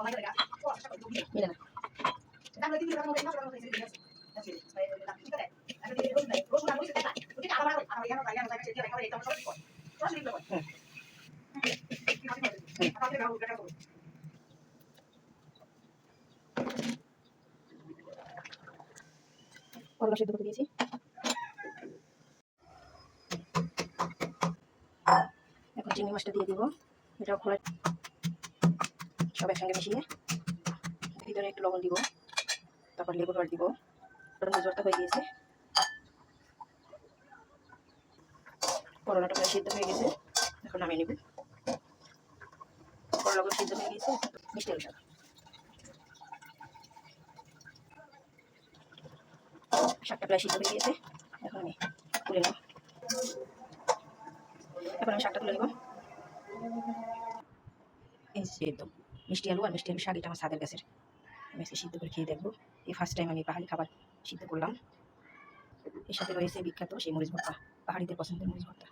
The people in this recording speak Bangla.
মিলে না। করলা সিদ্ধ করে দিয়েছি। এখন চিংড়ি মাছটা দিয়ে দিব। এটাও খোলা সব একসঙ্গে মিশিয়ে ভিতরে একটু লবণ দিব, তারপর লেবুর রস দিব। জোরটা হয়ে গিয়েছে, করলাটা প্রায় সিদ্ধ হয়ে গেছে, এখন নামিয়ে নেব। করলাগুলো সিদ্ধ হয়ে গেছে, মিষ্টি আলু শাক। শাকটা প্রায় সিদ্ধ হয়ে গিয়েছে, এখন আমি তুলে নেব। এখন আমি শাকটা তুলে নেব। এই সিদ্ধ মিষ্টি আলু আর মিষ্টি আলু শাক, এটা আমার ছাদের গাছের। আমি আজকে সিদ্ধ করে খেয়ে দেখবো। এই ফার্স্ট টাইম আমি পাহাড়ি খাবার সিদ্ধ করলাম। এর সাথে রয়েছে বিখ্যাত সেই মরিচ ভর্তা, পাহাড়িদের পছন্দের মরিচ ভর্তা।